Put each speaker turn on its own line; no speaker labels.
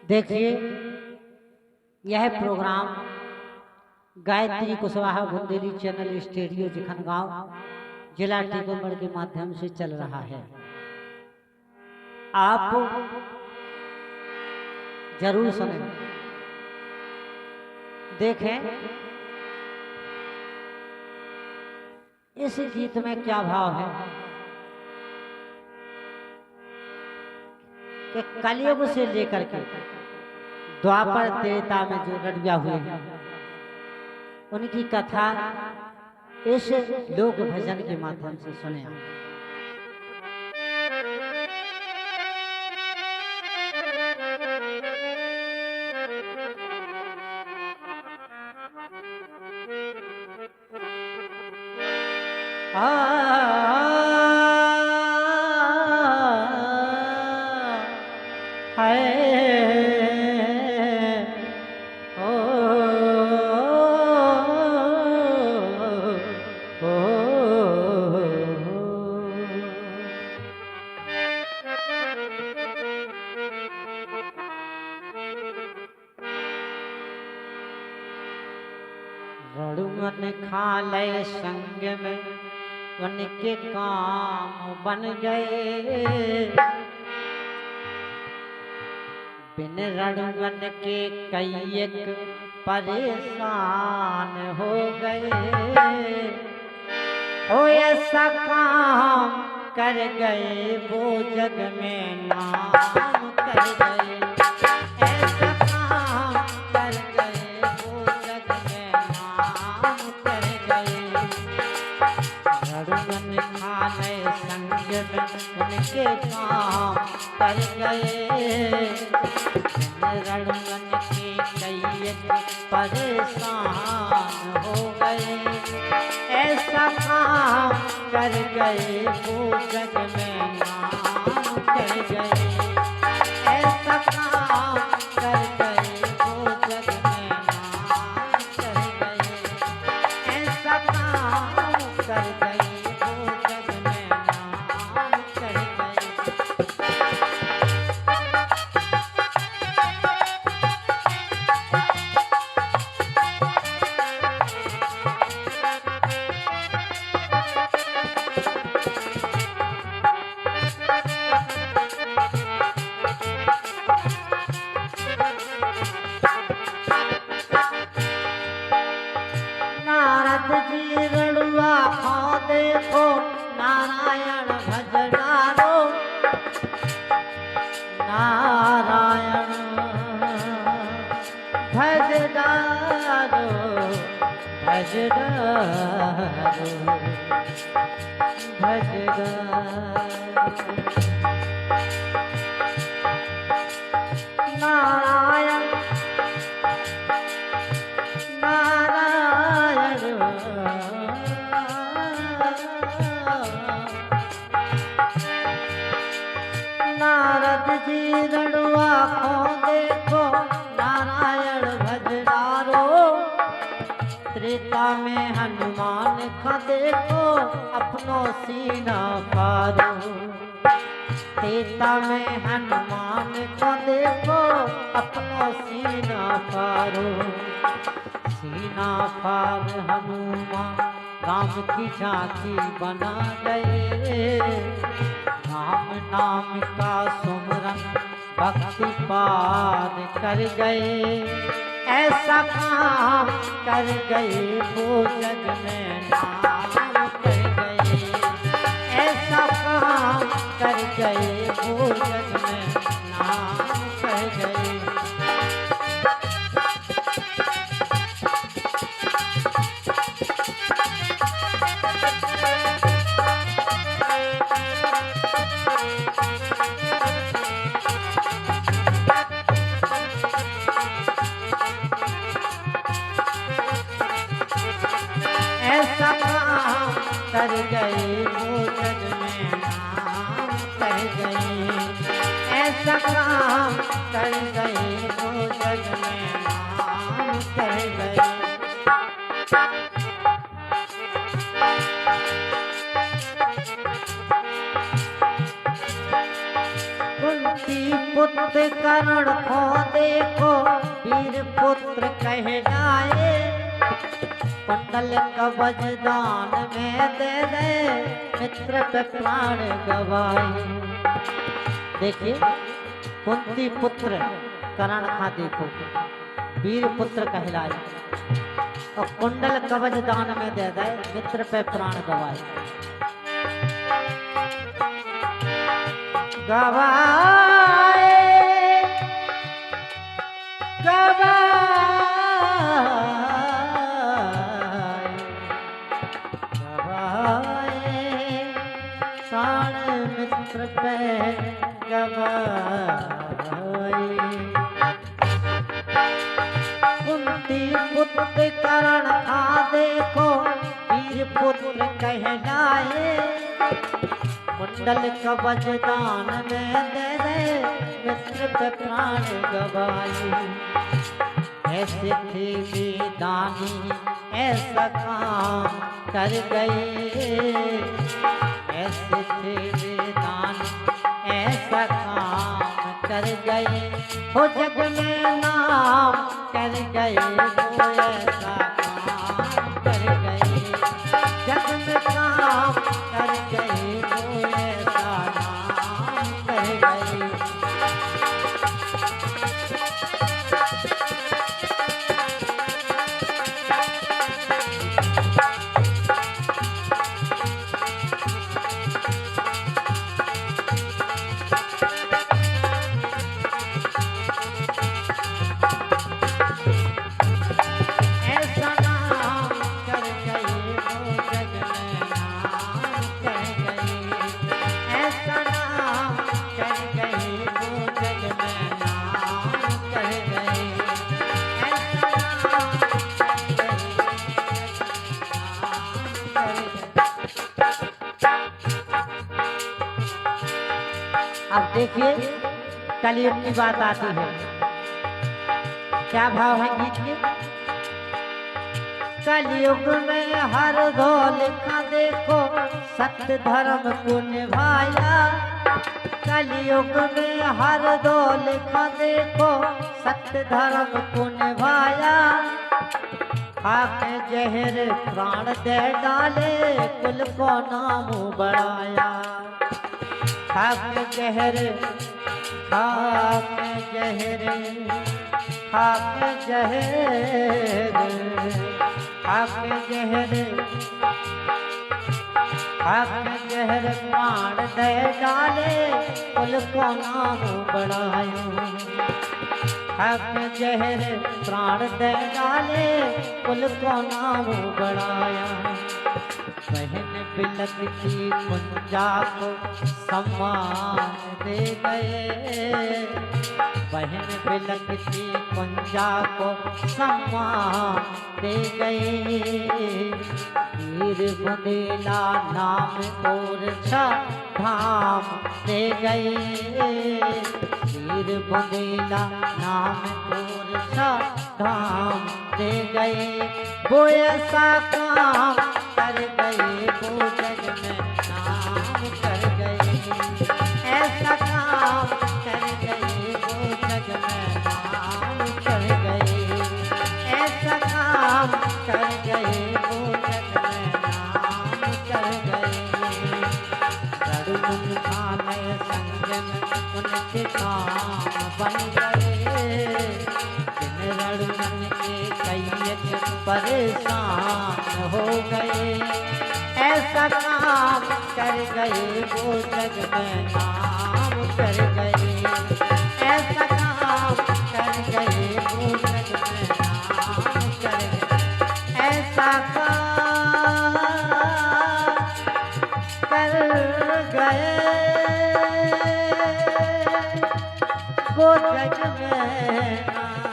देखिए, यह program Gayatri Kushwaha Bundeli channel studio Jikhangaon जिला टीकमगढ़ के माध्यम से चल रहा है। आप जरूर सुनें, देखें इस गीत में क्या भाव है कि कलयुग से लेकर के द्वापर त्रेता में जो रड़िया हुए हैं उनकी कथा इस लोक भजन के माध्यम से सुने। रड़ुअन खाले संग में उनके काम बन गए, बिन रड़ुअन के कई एक परेशान हो गए। ओ ऐसा काम कर गए वो जग में नाम कर गए, ऐसा काम कर गए वो जग में नाम कर गए। रड़ुअन खाने संग में उनके काम कर गए, रड़ुअन के कई एक परेशान हो गए। ऐसा काम कर गए वो जग में नाम कर गए, ऐसा काम कर गए वो जग में नाम कर गए, ऐसा काम कर गए वो जग में नाम कर गए। नारद जी रड़ुआ खो देखो नारायण भज डारो, नारायण भज डारो, भज डारो, भज डारो। नारायण नारायण नारद जी रड़ुआ खो देखो नारायण भज डारो, त्रेता में हनुमान खो देखो अपनो सीना फारो, त्रेता में हनुमान खो देखो अपनो सीना फारो। सीना फार हनुमान राम की झांकी बना गए, राम नाम का सुमरन भक्ति पार कर गए। ऐसा काम कर गए वो जग में नाम कर गए, ऐसा काम कर गए वो जग में नाम कर गए। ऐसा काम खो देखो वीर पुत्र कहलाए, कुंडल कवच दान में दे दे मित्र पे प्राण गवाए। देखिए कुंती पुत्र करण खा देखो वीर पुत्र कहलाए और कुंडल कवच दान में दे दे मित्र पे प्राण गवाए। गवाए गवाए गवाए प्राण मित्र पे गवाए। कुंती पुत्र करण खा देखो वीर पुत्र कहलाए, कुंडल कवच दान में दे दे मित्र पे प्राण गवाए। ऐसे थे वे दानी ऐसा काम कर गए, ऐसे थे वे दानी ऐसा काम कर गए, हो जग में नाम कर गए, वो ऐसा काम कर गए, जग में काम कर गए, वो ऐसा नाम कर गए। अब देखिए कलयुग की बात आती है, क्या भाव है गीत के। कलयुग में हर दो लिखा देखो सत्य धर्म को निभाया, कलयुग में हर दो लिखा देखो सत्य धर्म को निभाया। खाके जहर प्राण दे डाले कुल को नाम बढ़ाया, खाके जहर खाके जहर खाके जहर खाके जहर खाके जहर प्राण दे डाले कुल को नाम बढ़ाया, खाके जहर प्राण दे डाले कुल को नाम बढ़ाया। बहन बिलकती कुंजा को सम्मान दे गए, बहन बिलकती कुंजा को सम्मान दे गए। वीर बुंदेला नाम और धाम दे गए, वीर बुंदेला नाम और धाम दे गए। वो ऐसा काम कर गए वो जग में नाम कर गए, ऐसा काम कर गए वो जग में नाम कर गए, ऐसा काम कर गए वो जग में नाम कर गए। रणुन खाने संजम उनके काम बन गए, जिन रणुन के कई परेशान हो गए, ऐसा काम कर गए वो जग में नाम कर गए, ऐसा काम कर गए वो जग में नाम कर गए, ऐसा काम कर गए वो जग में नाम